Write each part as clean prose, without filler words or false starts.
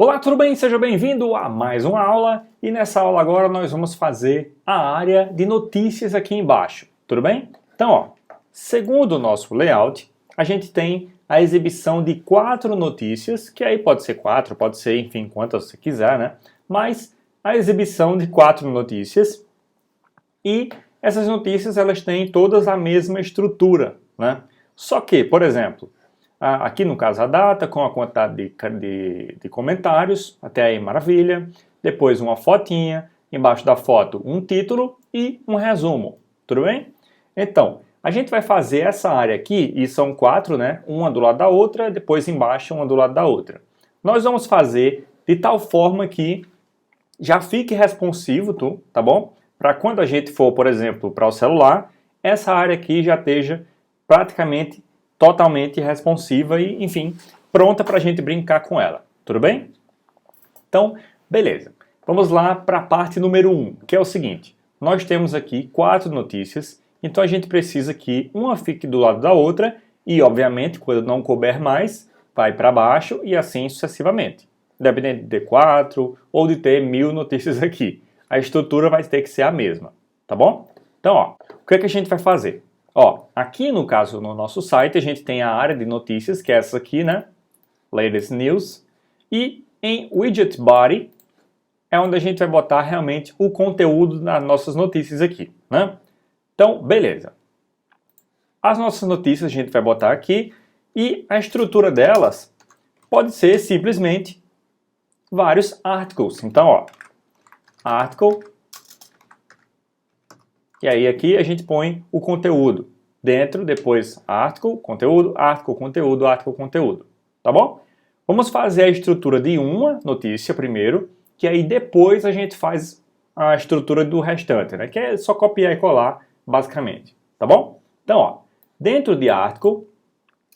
Olá, tudo bem? Seja bem-vindo a mais uma aula e nessa aula agora nós vamos fazer a área de notícias aqui embaixo, tudo bem? Então, ó, segundo o nosso layout, a gente tem a exibição de 4 notícias, que aí pode ser 4, pode ser, enfim, quantas você quiser, né? Mas a exibição de 4 notícias e essas notícias elas têm todas a mesma estrutura, né? Só que, por exemplo, aqui no caso a data com a quantidade de comentários, até aí maravilha. Depois uma fotinha, embaixo da foto um título e um resumo, tudo bem? Então, a gente vai fazer essa área aqui, e são 4, né? Uma do lado da outra, depois embaixo uma do lado da outra. Nós vamos fazer de tal forma que já fique responsivo, tá bom? Para quando a gente for, por exemplo, para o celular, essa área aqui já esteja praticamente totalmente responsiva e, enfim, pronta para a gente brincar com ela. Tudo bem? Então, beleza. Vamos lá para a parte número 1, que é o seguinte. Nós temos aqui 4 notícias, então a gente precisa que uma fique do lado da outra e, obviamente, quando não couber mais, vai para baixo e assim sucessivamente. Independente de ter 4 ou de ter 1000 notícias aqui. A estrutura vai ter que ser a mesma, tá bom? Então, ó, o que é que a gente vai fazer? Ó, aqui no caso no nosso site a gente tem a área de notícias, que é essa aqui, né? Latest News. E em Widget Body é onde a gente vai botar realmente o conteúdo das nossas notícias aqui, né? Então, beleza. As nossas notícias a gente vai botar aqui e a estrutura delas pode ser simplesmente vários articles. Então, ó, article. E aí aqui a gente põe o conteúdo dentro, depois article, conteúdo, article, conteúdo, article, conteúdo. Tá bom? Vamos fazer a estrutura de uma notícia primeiro, que aí depois a gente faz a estrutura do restante, né? Que é só copiar e colar, basicamente. Tá bom? Então, ó, dentro de article,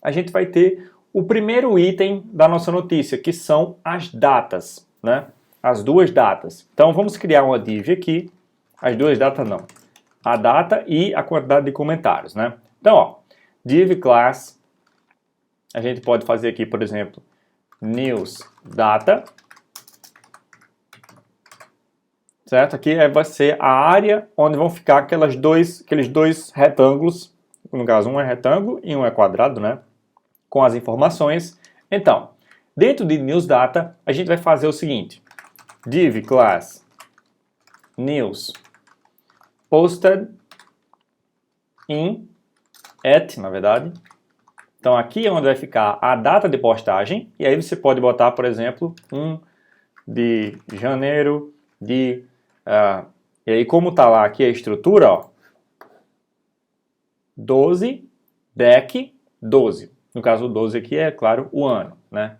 a gente vai ter o primeiro item da nossa notícia, que são as datas, né? As duas datas. Então, vamos criar uma div aqui. As duas datas não. A data e a quantidade de comentários, né? Então, ó, div class, a gente pode fazer aqui, por exemplo, news data, certo? Aqui vai ser a área onde vão ficar aqueles dois retângulos, no caso um é retângulo e um é quadrado, né? Com as informações. Então, dentro de news data, a gente vai fazer o seguinte, div class news posted in at, na verdade. Então aqui é onde vai ficar a data de postagem, e aí você pode botar, por exemplo, 1 de janeiro de... e aí como está lá aqui a estrutura, ó, 12, dec, 12. No caso o 12 aqui é, claro, o ano, né?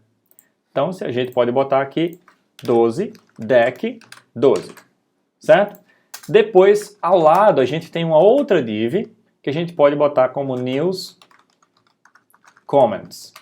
Então se a gente pode botar aqui 12, dec, 12, certo? Depois, ao lado, a gente tem uma outra div que a gente pode botar como news comments.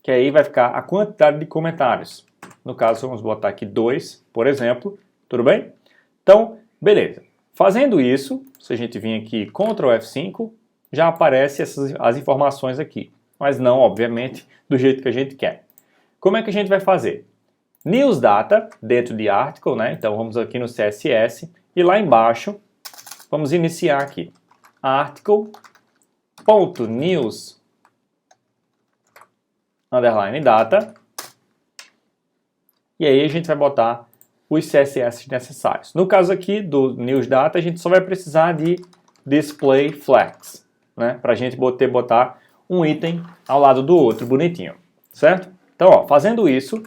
Que aí vai ficar a quantidade de comentários. No caso, vamos botar aqui 2, por exemplo. Tudo bem? Então, beleza. Fazendo isso, se a gente vir aqui Ctrl F5, já aparecem as informações aqui. Mas não, obviamente, do jeito que a gente quer. Como é que a gente vai fazer? News data, dentro de article, né? Então vamos aqui no CSS e lá embaixo vamos iniciar aqui article.news underline data e aí a gente vai botar os CSS necessários. No caso aqui do news data a gente só vai precisar de display flex, né? Para a gente botar um item ao lado do outro bonitinho, certo? Então, ó, fazendo isso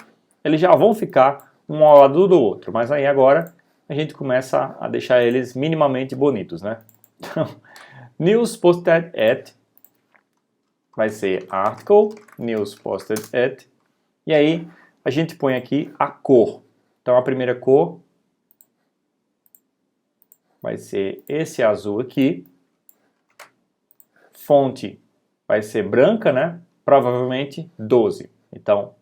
eles já vão ficar um ao lado do outro, mas aí agora a gente começa a deixar eles minimamente bonitos, né? Então, news posted at vai ser article, news posted at, e aí a gente põe aqui a cor. Então a primeira cor vai ser esse azul aqui, fonte vai ser branca, né? Provavelmente 12. Então,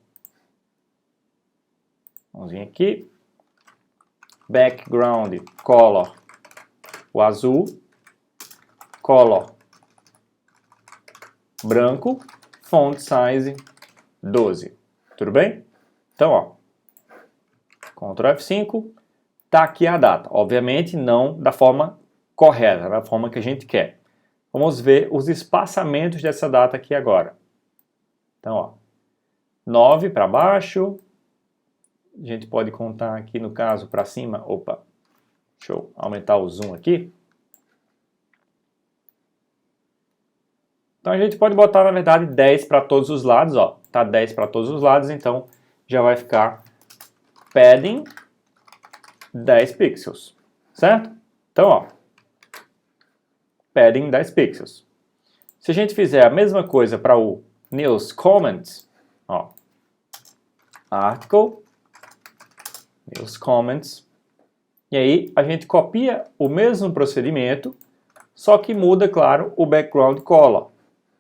vamos vir aqui, background color, o azul, color branco, font size 12, tudo bem? Então, ó, Ctrl F5, tá aqui a data. Obviamente não da forma correta, da forma que a gente quer. Vamos ver os espaçamentos dessa data aqui agora. Então, ó, 9 para baixo. A gente pode contar aqui no caso para cima. Opa, deixa eu aumentar o zoom aqui. Então a gente pode botar, na verdade, 10 para todos os lados, ó. Tá 10 para todos os lados, então já vai ficar padding 10 pixels, certo? Então, ó, padding 10 pixels. Se a gente fizer a mesma coisa para o News Comments, ó, Article, News Comments, e aí a gente copia o mesmo procedimento, só que muda, claro, o background color,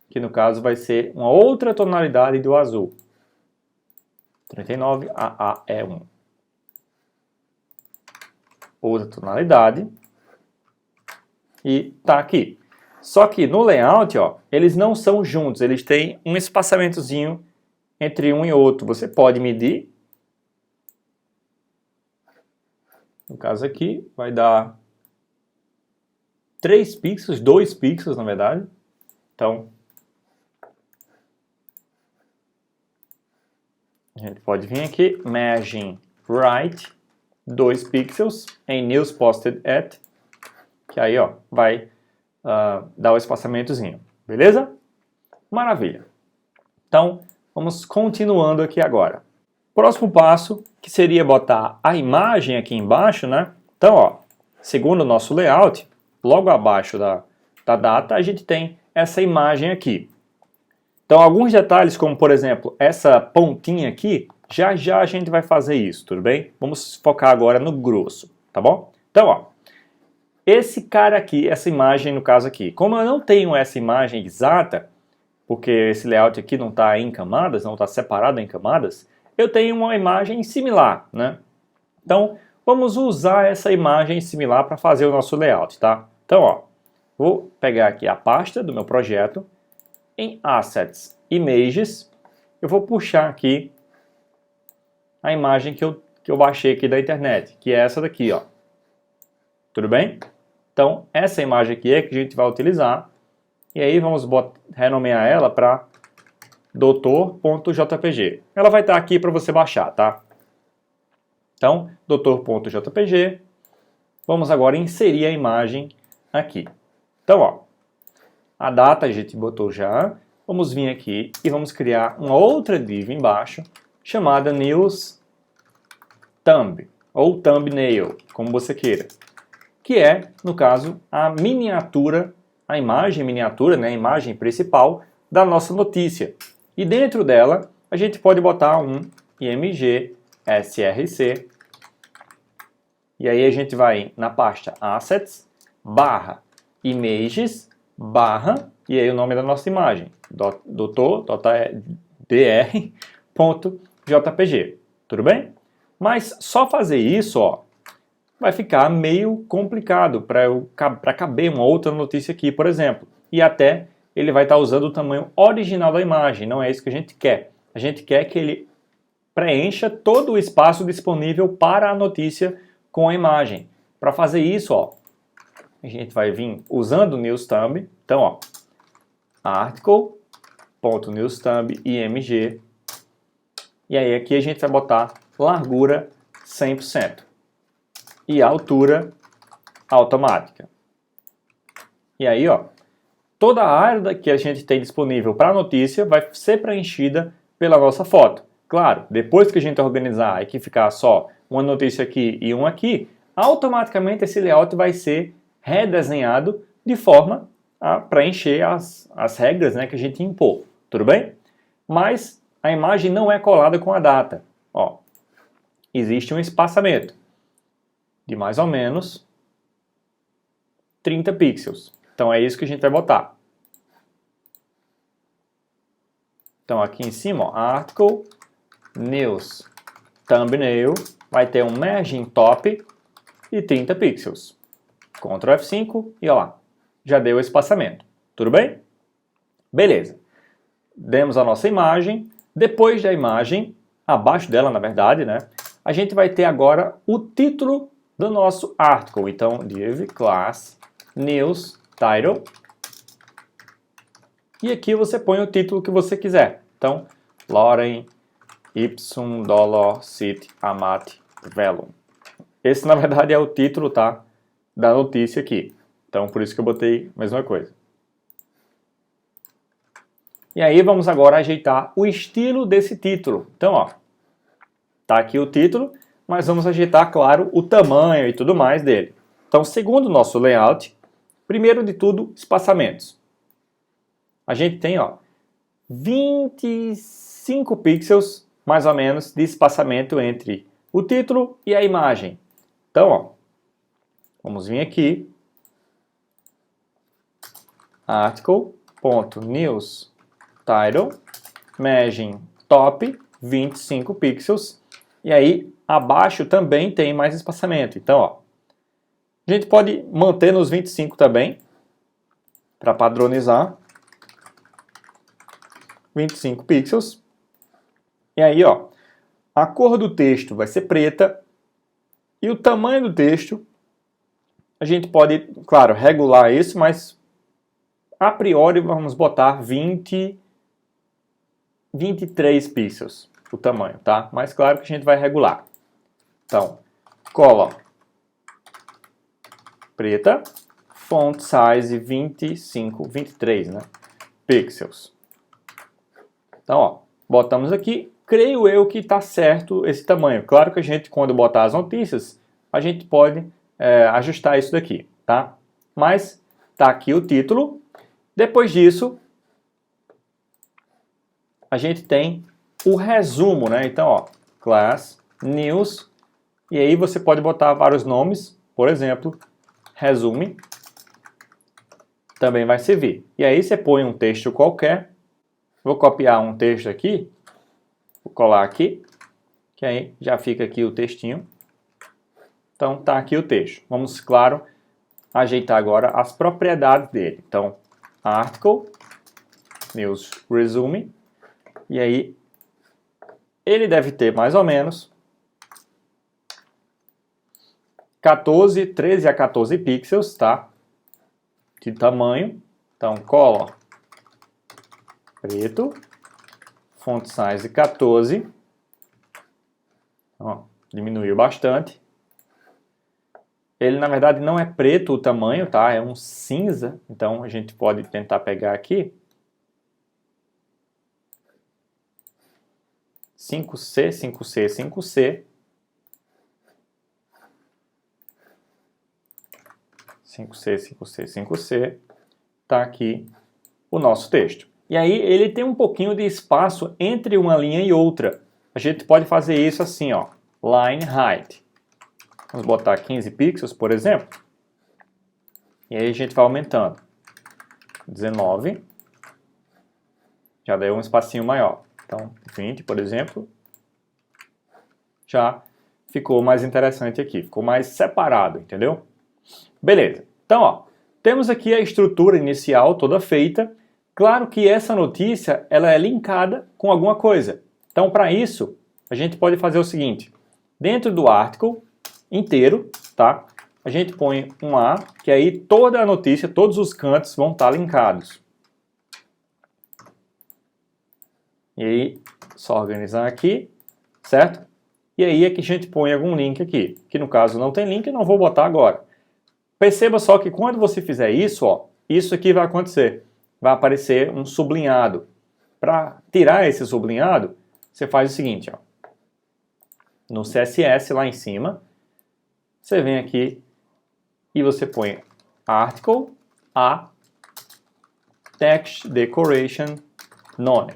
que no caso vai ser uma outra tonalidade do azul. 39 AAE1. Outra tonalidade. E tá aqui. Só que no layout, ó, eles não são juntos, eles têm um espaçamentozinho entre um e outro. Você pode medir. No caso aqui, vai dar 3 pixels, 2 pixels na verdade. Então, a gente pode vir aqui, margin right, 2 pixels, em news posted at, que aí ó, vai dar o espaçamentozinho, beleza? Maravilha. Então, vamos continuando aqui agora. Próximo passo, que seria botar a imagem aqui embaixo, né? Então, ó, segundo o nosso layout, logo abaixo da data, a gente tem essa imagem aqui. Então, alguns detalhes, como por exemplo, essa pontinha aqui, já já a gente vai fazer isso, tudo bem? Vamos focar agora no grosso, tá bom? Então, ó, esse cara aqui, essa imagem no caso aqui, como eu não tenho essa imagem exata, porque esse layout aqui não está em camadas, não está separado em camadas, eu tenho uma imagem similar, né? Então, vamos usar essa imagem similar para fazer o nosso layout, tá? Então, ó, vou pegar aqui a pasta do meu projeto, em Assets, Images, eu vou puxar aqui a imagem que eu baixei aqui da internet, que é essa daqui, ó. Tudo bem? Então, essa imagem aqui é que a gente vai utilizar, e aí vamos renomear ela para doutor.jpg. Ela vai estar aqui para você baixar, tá? Então, doutor.jpg, vamos agora inserir a imagem aqui. Então, ó, a data a gente botou já, vamos vir aqui e vamos criar uma outra div embaixo, chamada News Thumb, ou Thumbnail, como você queira, que é, no caso, a miniatura, a imagem miniatura, né, a imagem principal da nossa notícia. E dentro dela, a gente pode botar um img src, e aí a gente vai na pasta Assets, barra Images, barra, e aí o nome da nossa imagem, doutor.dr.jpg, tudo bem? Mas só fazer isso, ó, vai ficar meio complicado para caber uma outra notícia aqui, por exemplo. E até ele vai estar usando o tamanho original da imagem, não é isso que a gente quer. A gente quer que ele preencha todo o espaço disponível para a notícia com a imagem. Para fazer isso, ó, a gente vai vir usando o newsthumb. Então, ó, article.newsthumb img. E aí aqui a gente vai botar largura 100% e altura automática. E aí, ó, toda a área que a gente tem disponível para a notícia vai ser preenchida pela nossa foto. Claro, depois que a gente organizar e que ficar só uma notícia aqui e uma aqui, automaticamente esse layout vai ser redesenhado de forma a preencher as regras, né, que a gente impor. Tudo bem? Mas a imagem não é colada com a data. Ó, existe um espaçamento de mais ou menos 30 pixels. Então é isso que a gente vai botar. Então aqui em cima, ó, Article, News, Thumbnail, vai ter um Margin Top e 30 pixels. Ctrl F5 e ó lá, já deu o espaçamento. Tudo bem? Beleza. Demos a nossa imagem. Depois da imagem, abaixo dela, na verdade, né, a gente vai ter agora o título do nosso article. Então, div class news title. E aqui você põe o título que você quiser. Então, Lauren Ipsum dollar sit amat velum. Esse, na verdade, é o título, tá, da notícia aqui. Então, por isso que eu botei a mesma coisa. E aí, vamos agora ajeitar o estilo desse título. Então, ó, tá aqui o título, mas vamos ajeitar, claro, o tamanho e tudo mais dele. Então, segundo o nosso layout, primeiro de tudo, espaçamentos. A gente tem, ó, 25 pixels, mais ou menos, de espaçamento entre o título e a imagem. Então, ó, vamos vir aqui, article.news title, margin top, 25 pixels, e aí abaixo também tem mais espaçamento. Então, ó, a gente pode manter nos 25 também, para padronizar, 25 pixels, e aí, ó, a cor do texto vai ser preta, e o tamanho do texto, a gente pode, claro, regular isso, mas a priori vamos botar 23 pixels, o tamanho, tá? Mas claro que a gente vai regular. Então, color preta, font size 23, né? Pixels. Então, ó, botamos aqui, creio eu que está certo esse tamanho. Claro que a gente, quando botar as notícias, a gente pode ajustar isso daqui, tá? Mas tá aqui o título. Depois disso, a gente tem o resumo, né? Então, ó, class, news, e aí você pode botar vários nomes, por exemplo, resume, também vai servir. E aí você põe um texto qualquer, vou copiar um texto aqui, vou colar aqui, que aí já fica aqui o textinho. Então, tá aqui o texto. Vamos, claro, ajeitar agora as propriedades dele. Então, article, news resume, e aí ele deve ter mais ou menos 13 a 14 pixels, tá? De tamanho. Então, color preto, font size 14. Ó, diminuiu bastante. Ele, na verdade, não é preto o tamanho, tá? É um cinza. Então, a gente pode tentar pegar aqui. 5C, 5C, 5C. 5C, 5C, 5C. Tá aqui o nosso texto. E aí, ele tem um pouquinho de espaço entre uma linha e outra. A gente pode fazer isso assim, ó. Line height. Vamos botar 15 pixels, por exemplo. E aí a gente vai aumentando. 19. Já deu um espacinho maior. Então, 20, por exemplo. Já ficou mais interessante aqui. Ficou mais separado, entendeu? Beleza. Então, ó, temos aqui a estrutura inicial toda feita. Claro que essa notícia ela é linkada com alguma coisa. Então, para isso, a gente pode fazer o seguinte. Dentro do article inteiro, tá? A gente põe um A, que aí toda a notícia, todos os cantos vão estar linkados. E aí, só organizar aqui, certo? E aí é que a gente põe algum link aqui, que no caso não tem link, eu não vou botar agora. Perceba só que quando você fizer isso, ó, isso aqui vai acontecer. Vai aparecer um sublinhado. Para tirar esse sublinhado, você faz o seguinte, ó. No CSS lá em cima, você vem aqui e você põe article a text decoration none.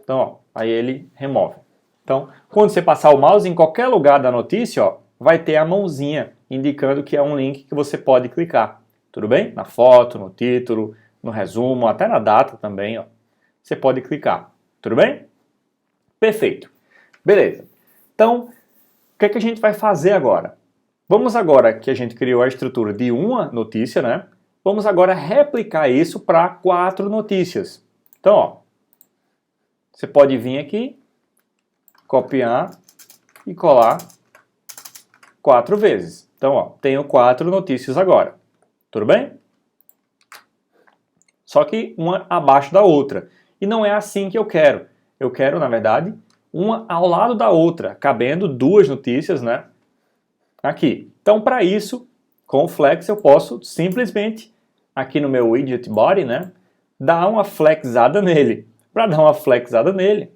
Então, ó, aí ele remove. Então, quando você passar o mouse em qualquer lugar da notícia, ó, vai ter a mãozinha indicando que é um link que você pode clicar. Tudo bem? Na foto, no título, no resumo, até na data também, ó. Você pode clicar. Tudo bem? Perfeito. Beleza. Então, o que é que a gente vai fazer agora? Vamos agora que a gente criou a estrutura de uma notícia, né? Vamos agora replicar isso para 4 notícias. Então, ó, você pode vir aqui, copiar e colar 4 vezes. Então, ó, tenho 4 notícias agora. Tudo bem? Só que uma abaixo da outra. E não é assim que eu quero. Eu quero, na verdade, uma ao lado da outra, cabendo 2 notícias, né? Aqui. Então, para isso, com o Flex, eu posso simplesmente, aqui no meu widget body, né? Dar uma flexada nele. Para dar uma flexada nele,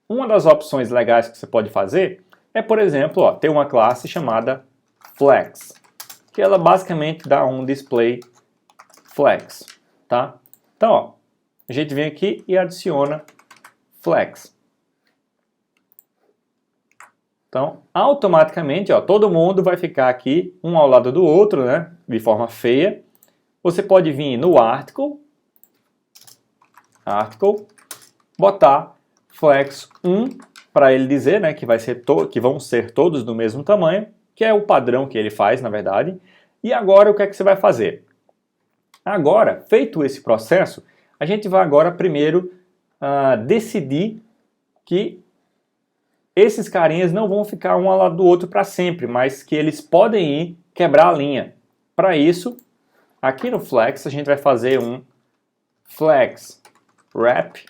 uma das opções legais que você pode fazer é, por exemplo, ó, ter uma classe chamada Flex, que ela basicamente dá um display Flex, tá? Então, ó, a gente vem aqui e adiciona Flex. Então, automaticamente, ó, todo mundo vai ficar aqui um ao lado do outro, né, de forma feia. Você pode vir no article, botar flex 1 para ele dizer, né, que vão ser todos do mesmo tamanho, que é o padrão que ele faz, na verdade. E agora o que é que você vai fazer? Agora, feito esse processo, a gente vai agora primeiro decidir que esses carinhas não vão ficar um ao lado do outro para sempre, mas que eles podem ir quebrar a linha. Para isso, aqui no Flex, a gente vai fazer um Flex Wrap,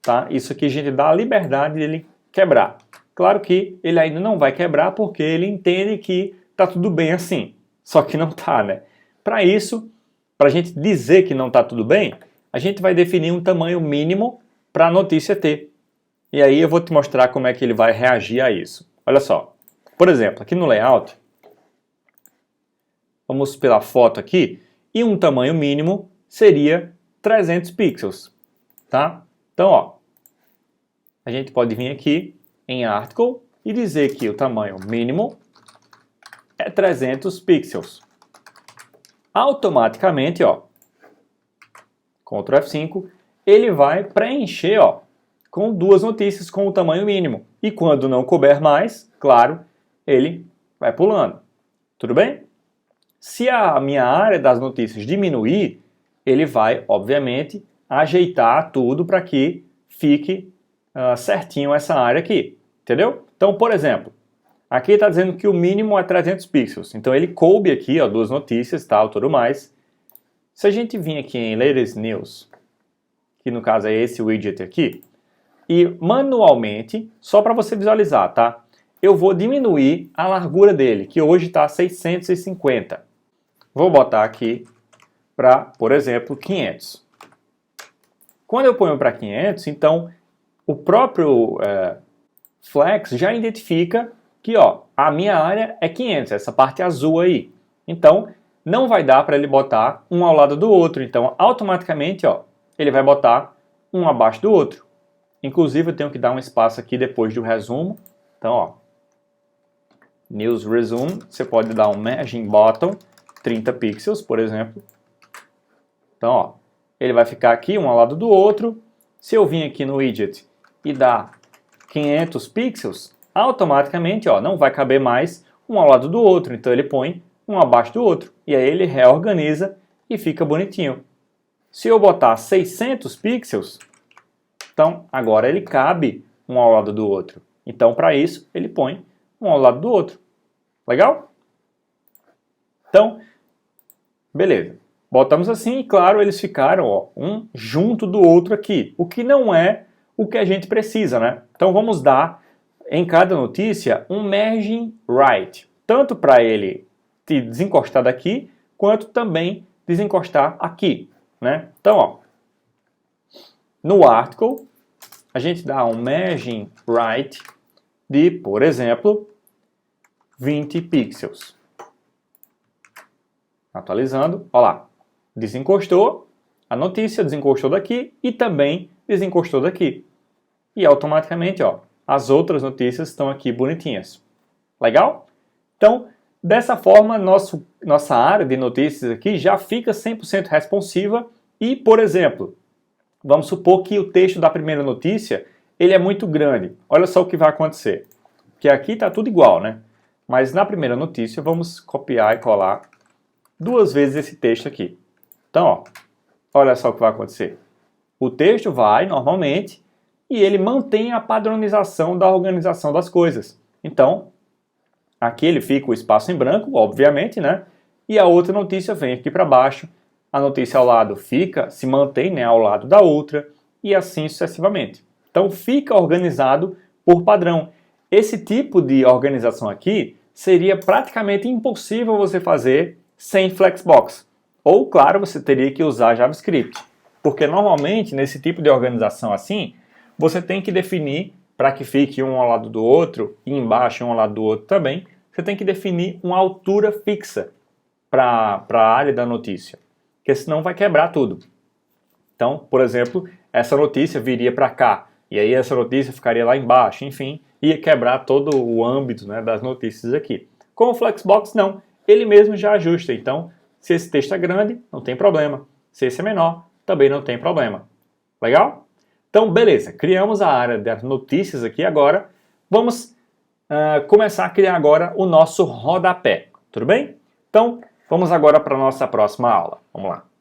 tá? Isso aqui a gente dá a liberdade dele quebrar. Claro que ele ainda não vai quebrar porque ele entende que tá tudo bem assim. Só que não tá, né? Para isso, para a gente dizer que não tá tudo bem, a gente vai definir um tamanho mínimo para a notícia ter. E aí eu vou te mostrar como é que ele vai reagir a isso. Olha só. Por exemplo, aqui no layout, vamos pela foto aqui, e um tamanho mínimo seria 300 pixels, tá? Então, ó, a gente pode vir aqui em Article e dizer que o tamanho mínimo é 300 pixels. Automaticamente, ó, Ctrl F5, ele vai preencher, ó, com 2 notícias com o tamanho mínimo. E quando não couber mais, claro, ele vai pulando. Tudo bem? Se a minha área das notícias diminuir, ele vai, obviamente, ajeitar tudo para que fique certinho essa área aqui. Entendeu? Então, por exemplo, aqui está dizendo que o mínimo é 300 pixels. Então, ele coube aqui, ó, 2 notícias e tal, tudo mais. Se a gente vir aqui em Latest News, que no caso é esse widget aqui, e manualmente, só para você visualizar, tá? Eu vou diminuir a largura dele, que hoje está 650. Vou botar aqui para, por exemplo, 500. Quando eu ponho para 500, então o próprio Flex já identifica que, ó, a minha área é 500, essa parte azul aí. Então, não vai dar para ele botar um ao lado do outro. Então, automaticamente, ó, ele vai botar um abaixo do outro. Inclusive, eu tenho que dar um espaço aqui depois do resumo. Então, ó, News Resume, você pode dar um Margin Bottom, 30 pixels, por exemplo. Então, ó, ele vai ficar aqui um ao lado do outro. Se eu vim aqui no widget e dar 500 pixels, automaticamente, ó, não vai caber mais um ao lado do outro. Então, ele põe um abaixo do outro. E aí ele reorganiza e fica bonitinho. Se eu botar 600 pixels, então agora ele cabe um ao lado do outro. Então, para isso, ele põe um ao lado do outro. Legal? Então, beleza. Botamos assim e, claro, eles ficaram, ó, um junto do outro aqui. O que não é o que a gente precisa, né? Então, vamos dar, em cada notícia, um Margin Right. Tanto para ele te desencostar daqui, quanto também desencostar aqui, né? Então, ó, no article, a gente dá um Margin Right de, por exemplo, 20 pixels. Atualizando, ó lá, desencostou, a notícia desencostou daqui e também desencostou daqui. E automaticamente, ó, as outras notícias estão aqui bonitinhas. Legal? Então, dessa forma, nossa área de notícias aqui já fica 100% responsiva e, por exemplo, vamos supor que o texto da primeira notícia ele é muito grande. Olha só o que vai acontecer. Porque aqui está tudo igual, né? Mas na primeira notícia, vamos copiar e colar 2 vezes esse texto aqui. Então, ó, olha só o que vai acontecer. o texto vai normalmente e ele mantém a padronização da organização das coisas. Então, aqui ele fica o espaço em branco, obviamente, né? E a outra notícia vem aqui para baixo, a notícia ao lado fica, se mantém, né, ao lado da outra e assim sucessivamente. Então, fica organizado por padrão. Esse tipo de organização aqui seria praticamente impossível você fazer sem Flexbox. Ou, claro, você teria que usar JavaScript. Porque normalmente, nesse tipo de organização assim, você tem que definir, para que fique um ao lado do outro, e embaixo um ao lado do outro também, você tem que definir uma altura fixa para a área da notícia. Porque senão vai quebrar tudo. Então, por exemplo, essa notícia viria para cá, e aí essa notícia ficaria lá embaixo, enfim, ia quebrar todo o âmbito, né, das notícias aqui. Com o Flexbox, não. Ele mesmo já ajusta. Então, se esse texto é grande, não tem problema. Se esse é menor, também não tem problema. Legal? Então, beleza. Criamos a área das notícias aqui agora. Vamos começar a criar agora o nosso rodapé. Tudo bem? Então, vamos agora para a nossa próxima aula. Vamos lá.